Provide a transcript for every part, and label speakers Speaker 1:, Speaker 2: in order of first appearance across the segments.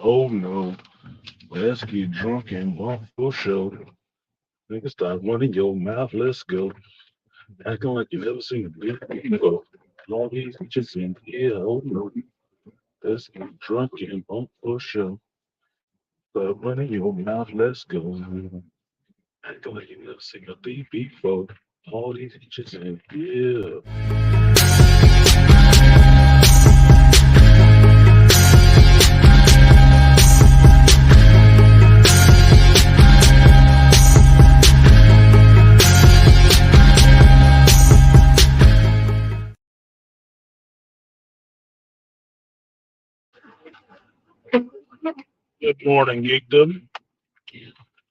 Speaker 1: Oh no, let's get drunk and walk for show. Nigga, stop running your mouth. Let's go. Acting like you never seen a big people. All these bitches in here. Oh no, let's get drunk and walk for show. Stop running your mouth. Let's go. Acting like you never seen a big before. All these bitches in here. Good morning, Geekdom.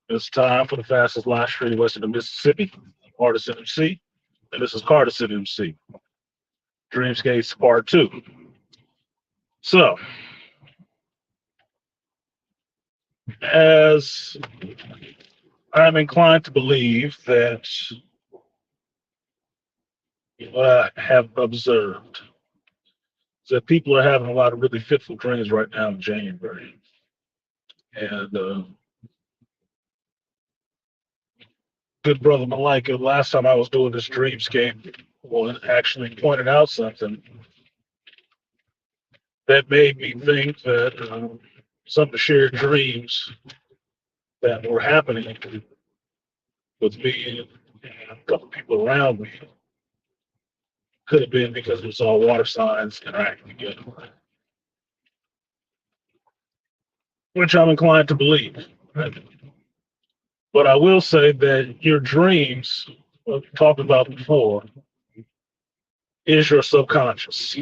Speaker 1: It's time for the fastest live stream west of the Mississippi. Artisan MC, and this is Cartisan MC. Dreamscapes Part 2. So, as I'm inclined to believe that what I have observed is that people are having a lot of really fitful dreams right now in January. And good brother Malika, last time I was doing this dreamscape, well, actually pointed out something that made me think that some of the shared dreams that were happening with me and a couple people around me could have been because it was all water signs interacting together, which I'm inclined to believe. Right? But I will say that your dreams, what we talked about before, is your subconscious,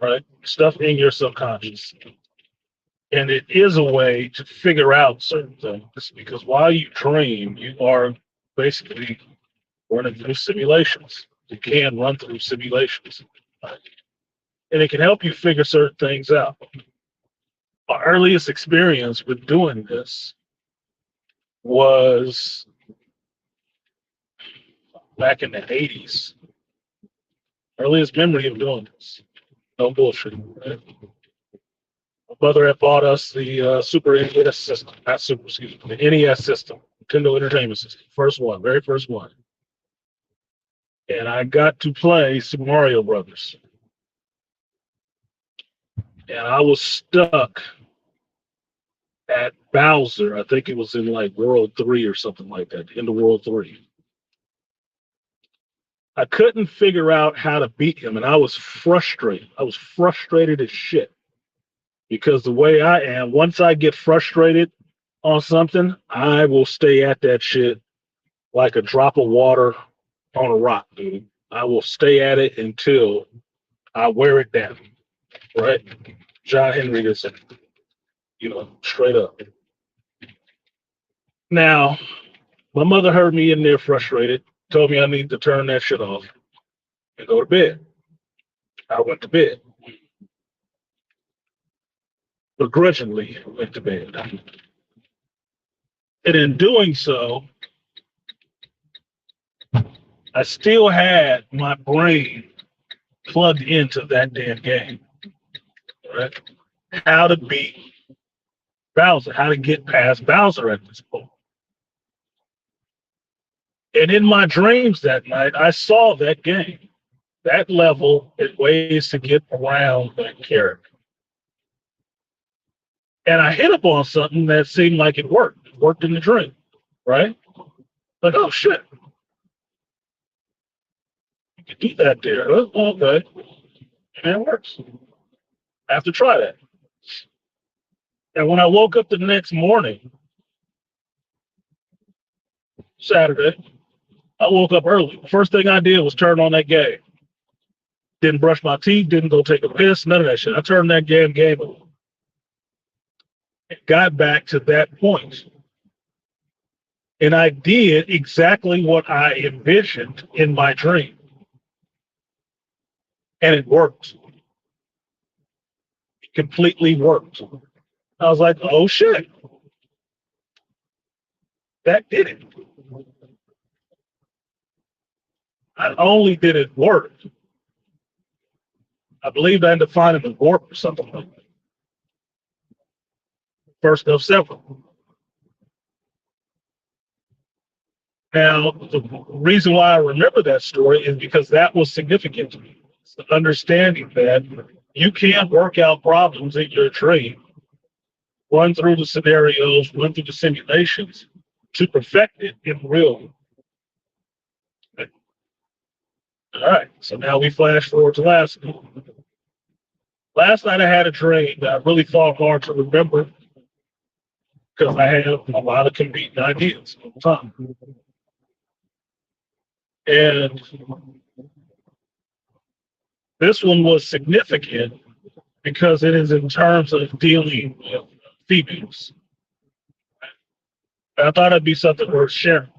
Speaker 1: right? Stuff in your subconscious. And it is a way to figure out certain things because while you dream, you are basically running through simulations. You can run through simulations. Right? And it can help you figure certain things out. My earliest experience with doing this was back in the 80s. Earliest memory of doing this. No bullshit. Right? My mother had bought us the Super NES system, not Super, excuse me, the NES system, Nintendo Entertainment System, first one, very first one. And I got to play Super Mario Brothers. And I was stuck at Bowser. I think it was in like World 3 or something like that, into World 3. I couldn't figure out how to beat him, and I was frustrated. I was frustrated as shit because the way I am, once I get frustrated on something, I will stay at that shit like a drop of water on a rock, dude. I will stay at it until I wear it down, right? John Henry is, straight up. Now, my mother heard me in there frustrated, told me I need to turn that shit off and go to bed. I went to bed. Begrudgingly went to bed. And in doing so, I still had my brain plugged into that damn game. Right? How to beat Bowser, how to get past Bowser at this point. And in my dreams that night, I saw that game, that level, and ways to get around that character. And I hit upon something that seemed like it worked. It worked in the dream, right? Like, oh shit, you can do that there. Oh, okay, and it works. I have to try that. And when I woke up the next morning, Saturday, I woke up early. The first thing I did was turn on that game. Didn't brush my teeth, didn't go take a piss, none of that shit. I turned that game on. It got back to that point. And I did exactly what I envisioned in my dream. And it worked. It completely worked. I was like, oh shit. That did it. Not only did it work, I believe I had to find it in warp or something like that. first of several. Now, the reason why I remember that story is because that was significant to me. It's the understanding that you can work out problems in your dream, run through the scenarios, run through the simulations to perfect it in real. All right, so now we flash forward to last night. Last night I had a dream that I really fought hard to remember because I had a lot of competing ideas all the time. And this one was significant because it is in terms of dealing with females. I thought it'd be something worth sharing,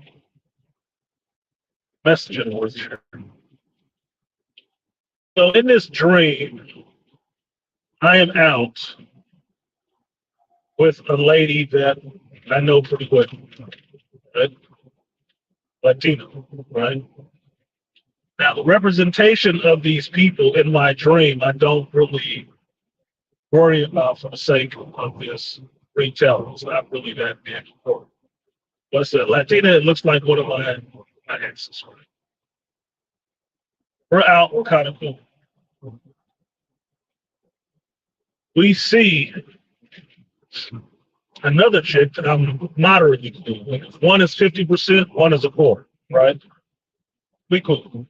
Speaker 1: messaging worth sharing. So in this dream, I am out with a lady that I know pretty well, right? Latino, right? Now, the representation of these people in my dream, I don't really worry about for the sake of this retelling. It's not really that big important. But it's a Latina, it looks like one of my exes. Right? We're out, we're kind of cool. We see another chick that I'm moderately cool with. One is 50%, one is a quarter, right? We cool.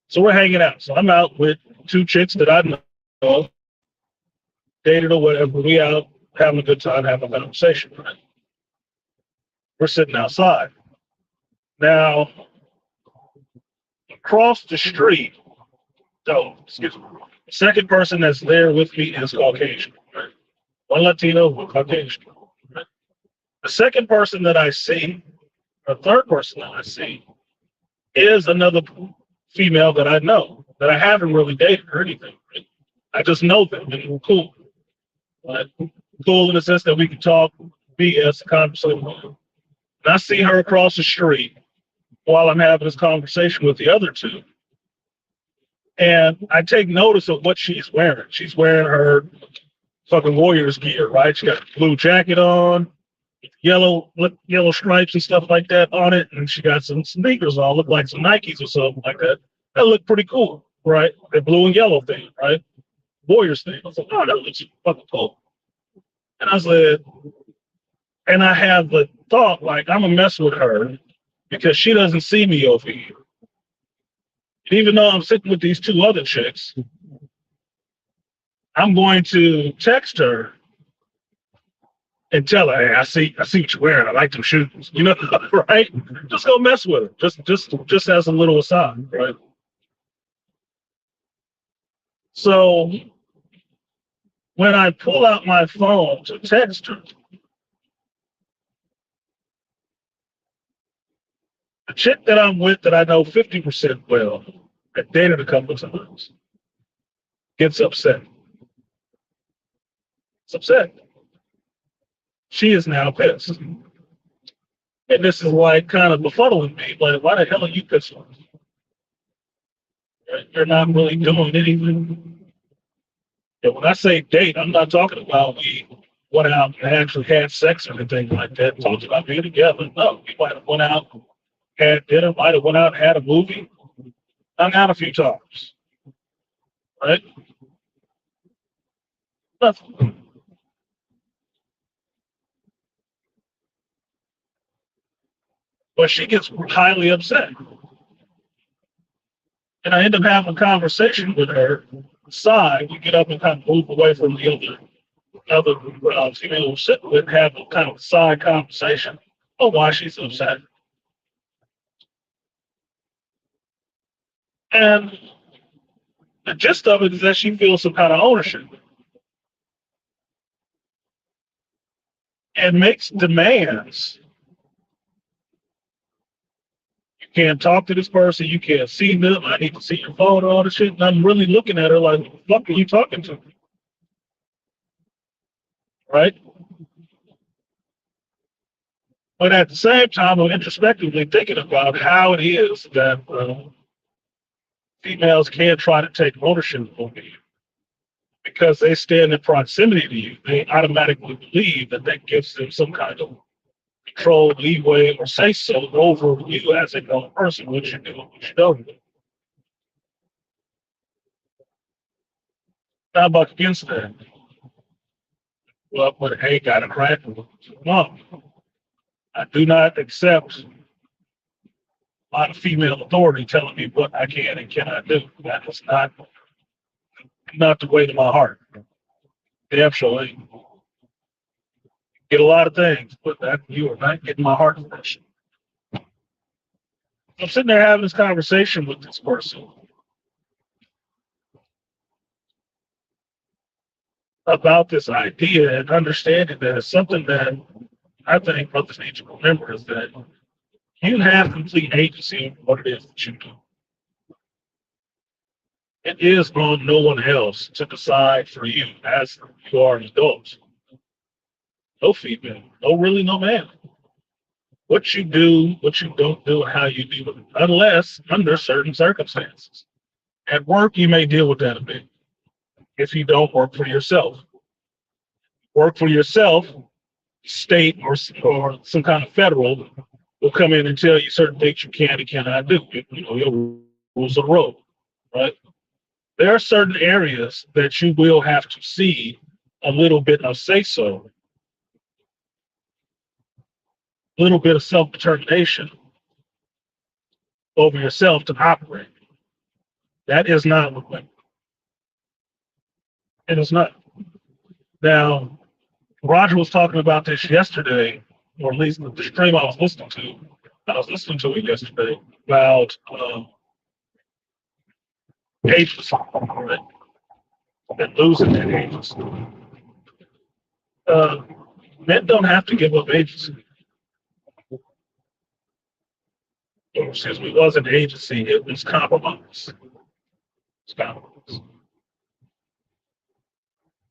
Speaker 1: So we're hanging out. So I'm out with two chicks that I know, dated or whatever. We out having a good time, having a conversation, right? We're sitting outside. Now, across the street, excuse me, the second person that's there with me is Caucasian, right? One Latino, one Caucasian. Right? The second person that I see, or third person that I see, is another female that I know, that I haven't really dated or anything. Right? I just know them and we're cool. Right? Cool in the sense that we can talk, BS, conversation. And I see her across the street while I'm having this conversation with the other two. And I take notice of what she's wearing. She's wearing her fucking Warriors gear, right? She got a blue jacket on, yellow stripes and stuff like that on it, and she got some sneakers on, look like some Nikes or something like that. That looked pretty cool, right? The blue and yellow thing, right? Warriors thing. I was like, oh, that looks fucking cool. And I said, and I have the thought, like, I'm gonna mess with her because she doesn't see me over here. And even though I'm sitting with these two other chicks, I'm going to text her and tell her, hey, I see what you're wearing. I like them shoes, you know, right? Just go mess with her, just as a little aside, right? So when I pull out my phone to text her, the chick that I'm with that I know 50% well, that dated a couple of times, gets upset. It's upset. She is now pissed. And this is like kind of befuddling me. Like, why the hell are you pissed off? You're not really doing anything. And when I say date, I'm not talking about we went out and actually had sex or anything like that. Talked about being together. No, we might have went out, had dinner, might have went out and had a movie, hung out a few times. Right? Nothing. But she gets highly upset. And I end up having a conversation with her. Side, we get up and kind of move away from the other female we're sitting with, have a kind of side conversation of why she's upset. And the gist of it is that she feels some kind of ownership and makes demands. You can't talk to this person, you can't see them, I need to see your phone, all this shit. And I'm really looking at her like, what the fuck are you talking to? Right? But at the same time, I'm introspectively thinking about how it is that females can try to take ownership over you. because they stand in proximity to you, they automatically believe that that gives them some kind of control, leeway, or say so over you as a known person, what you do and what you don't do. Now, buck against that. Well, but hey, got a crack. No, I do not accept a lot of female authority telling me what I can and cannot do. That is not the way to my heart. Damn sure ain't. Get a lot of things, but that you are not getting my heart fresh. I'm sitting there having this conversation with this person about this idea and understanding that it's something that I think brothers need to remember is that you have complete agency over what it is that you do. It is on no one else to decide for you as you are an adult. No female, no man. What you do, what you don't do, and how you do it, unless under certain circumstances. At work, you may deal with that a bit if you don't work for yourself. Work for yourself, state or some kind of federal will come in and tell you certain things you can and cannot do. You know, your rules of the road, right? There are certain areas that you will have to see a little bit of say so, a little bit of self determination over yourself to operate. That is not what women. It is not. Now, Roger was talking about this yesterday, or at least the stream I was listening to. I was listening to it yesterday about agency, right? And losing that agency. Men don't have to give up agency. Since we was an agency, it was compromise. It's compromise.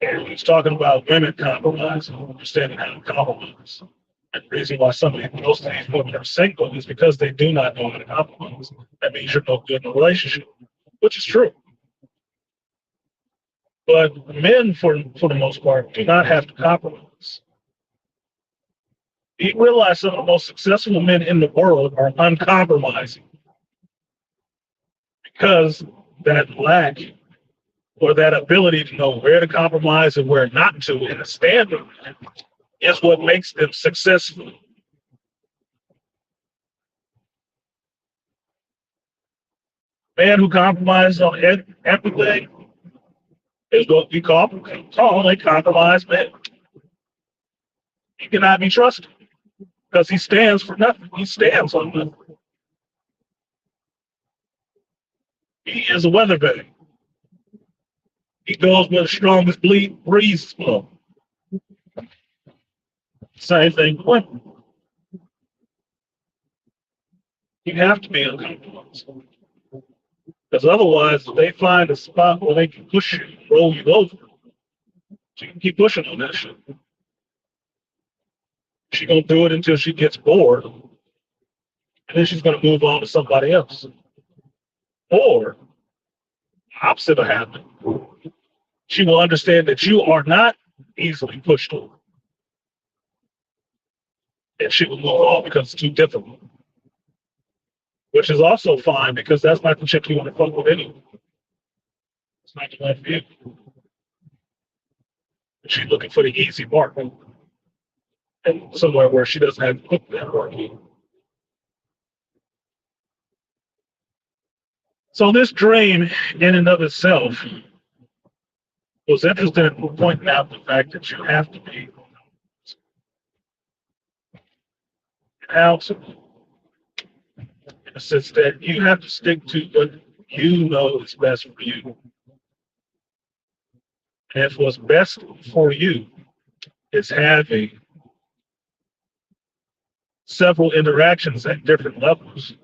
Speaker 1: And he's talking about women compromising, understanding how to compromise. And the reason why most of these women are single is because they do not know how to compromise. That means you're no good in a relationship, which is true. But men, for the most part, do not have to compromise. You realize some of the most successful men in the world are uncompromising because that lack or that ability to know where to compromise and where not to in a standard is what makes them successful. Man who compromises on everything is what we call a compromised man. He cannot be trusted because he stands for nothing. He stands on nothing. He is a weatherman. He goes where the strongest breeze blows. Same thing with women. You have to be uncompromised. Because otherwise, if they find a spot where they can push you, roll you over, she can keep pushing on that shit. She's going to do it until she gets bored, and then she's going to move on to somebody else. Or, opposite will happen. She will understand that you are not easily pushed over. And she will move on because it's too difficult. Which is also fine because that's not the chick you want to fuck with anyway. It's not the one for you. She's looking for the easy part. And somewhere where she doesn't have to put that work in. So this dream in and of itself was interested in pointing out the fact that you have to be out in the sense that you have to stick to what you know is best for you. And if what's best for you is having several interactions at different levels,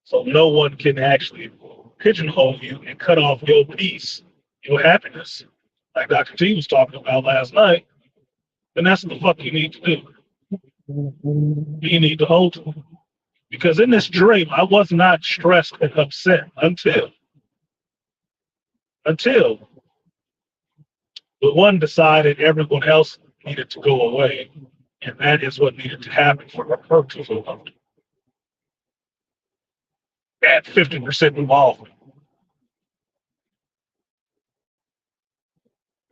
Speaker 1: so no one can actually pigeonhole you and cut off your peace, your happiness, like Dr. T was talking about last night, then that's what the fuck you need to do. You need to hold to. Because in this dream, I was not stressed and upset until until the one decided everyone else needed to go away. And that is what needed to happen for her to feel comfortable. At 50% involvement.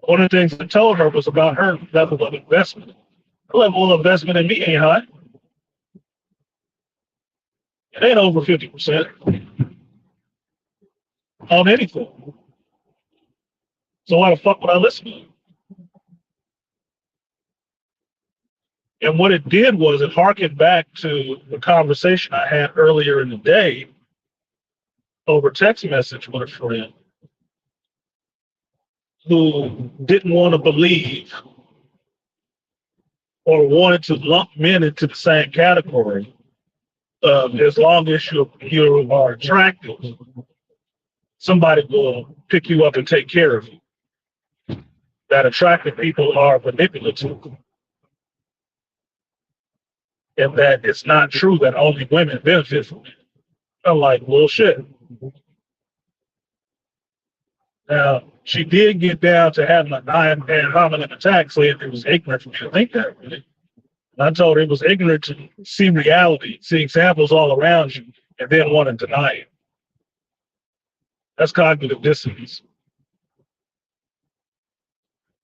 Speaker 1: One of the things I told her was about her level of investment. Her level of investment in me ain't high. It ain't over 50% on anything. So why the fuck would I listen to you? And what it did was it harkened back to the conversation I had earlier in the day over text message with a friend who didn't want to believe or wanted to lump men into the same category of as long as you are attractive, somebody will pick you up and take care of you. That attractive people are manipulative. And that it's not true that only women benefit from it. I'm like, well, shit. Now, she did get down to having a ad hominem attack, saying it was ignorant for me to think that, really. And I told her it was ignorant to see reality, see examples all around you, and then want to deny it. That's cognitive dissonance.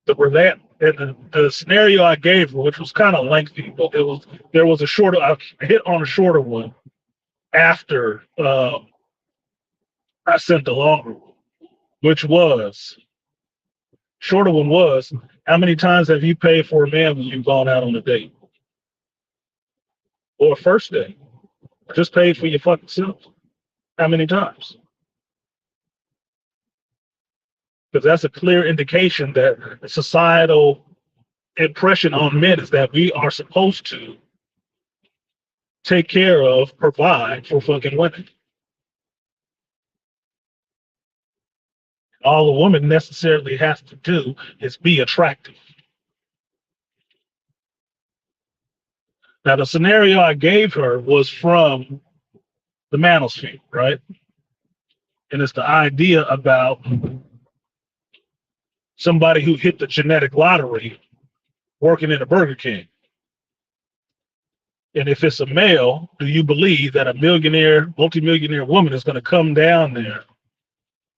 Speaker 1: The scenario I gave her, which was kind of lengthy, but there was a shorter. I hit on a shorter one after I sent the longer one, which was shorter one was, how many times have you paid for a man when you've gone out on a date or a first date? Just paid for your fucking self. How many times? Because that's a clear indication that the societal impression on men is that we are supposed to take care of, provide for fucking women. All a woman necessarily has to do is be attractive. Now, the scenario I gave her was from the manosphere, right? And it's the idea about somebody who hit the genetic lottery working in a Burger King. And if it's a male, do you believe that a millionaire, multimillionaire woman is going to come down there,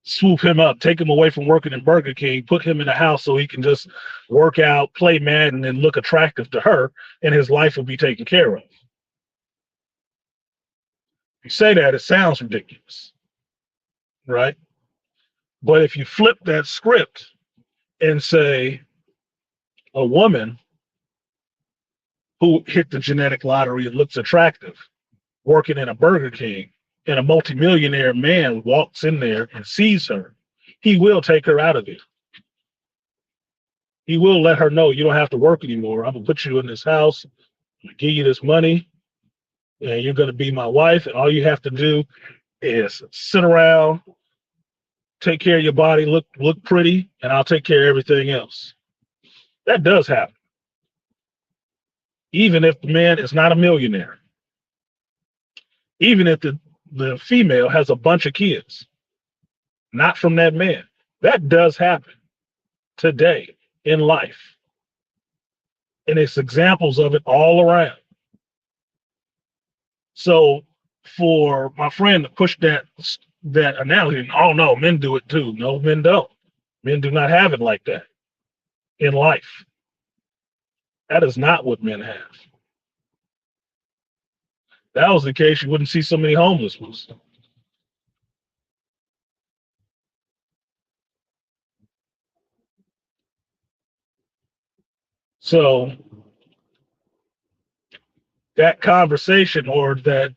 Speaker 1: swoop him up, take him away from working in Burger King, put him in a house so he can just work out, play Madden, and look attractive to her, and his life will be taken care of? If you say that, it sounds ridiculous, right? But if you flip that script and say a woman who hit the genetic lottery and looks attractive, working in a Burger King, and a multimillionaire man walks in there and sees her, he will take her out of it. He will let her know, you don't have to work anymore. I'm going to put you in this house, I'm going to give you this money, and you're going to be my wife, and all you have to do is sit around, take care of your body, look pretty, and I'll take care of everything else. That does happen. Even if the man is not a millionaire. Even if the female has a bunch of kids, not from that man. That does happen today in life. And it's examples of it all around. So for my friend to push that analogy, oh no, men do it too. No, men don't. Men do not have it like that in life. That is not what men have. If that was the case, you wouldn't see so many homeless ones. So that conversation or that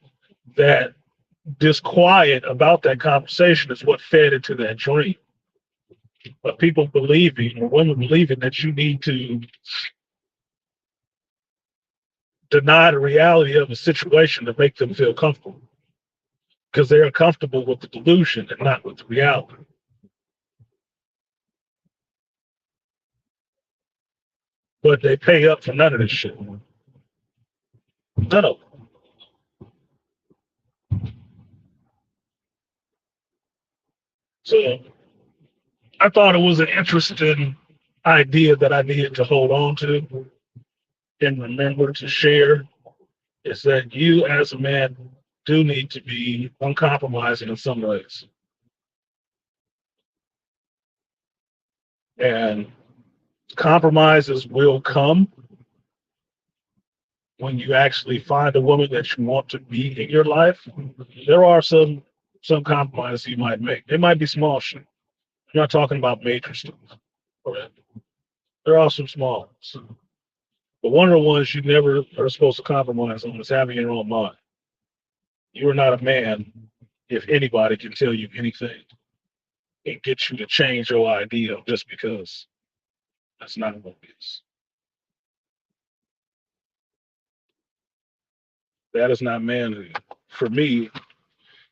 Speaker 1: disquiet about that conversation is what fed into that dream. But people believing, or women believing, that you need to deny the reality of a situation to make them feel comfortable, because they're comfortable with the delusion and not with the reality. But they pay up for none of this shit. None of it. So I thought it was an interesting idea that I needed to hold on to and remember to share is that you as a man do need to be uncompromising in some ways. And compromises will come when you actually find a woman that you want to be in your life. There are some compromises you might make. They might be small shit. I'm not talking about major stuff. Correct. There are some small ones. But one of the ones you never are supposed to compromise on is having your own mind. You are not a man if anybody can tell you anything and get you to change your idea just because that's not what it is. That is not manhood. For me,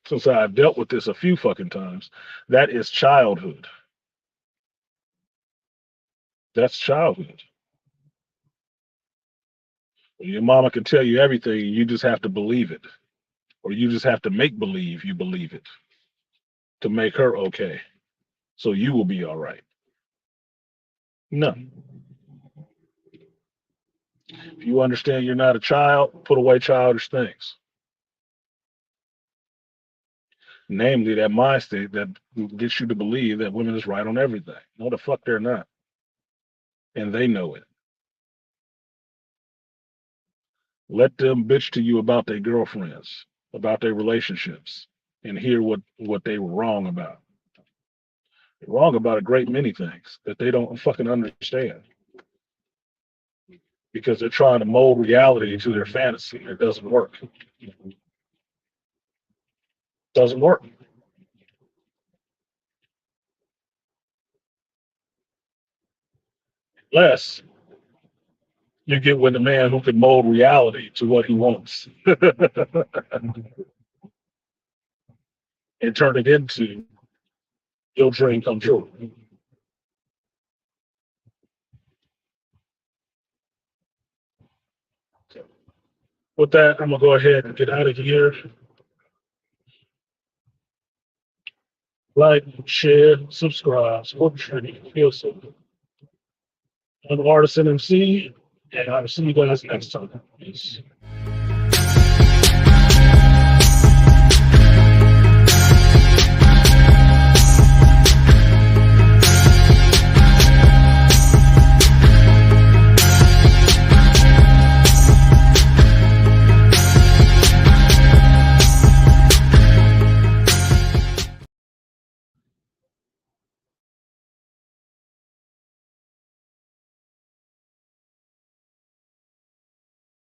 Speaker 1: since I've dealt with this a few fucking times, that is childhood. That's childhood. Your mama can tell you everything, you just have to believe it. Or you just have to make believe you believe it to make her okay. So you will be all right. No. If you understand you're not a child, put away childish things. Namely, that mind state that gets you to believe that women is right on everything. No, the fuck they're not. And they know it. Let them bitch to you about their girlfriends, about their relationships, and hear what they were wrong about. They're wrong about a great many things that they don't fucking understand because they're trying to mold reality to their fantasy. It doesn't work. Doesn't work. Unless you get with a man who can mold reality to what he wants and turn it into your dream come true. With that, I'm gonna go ahead and get out of here. Like, share, subscribe, support the stream. Feel so. I'm Artisan MC, and I'll see you guys next time. Peace.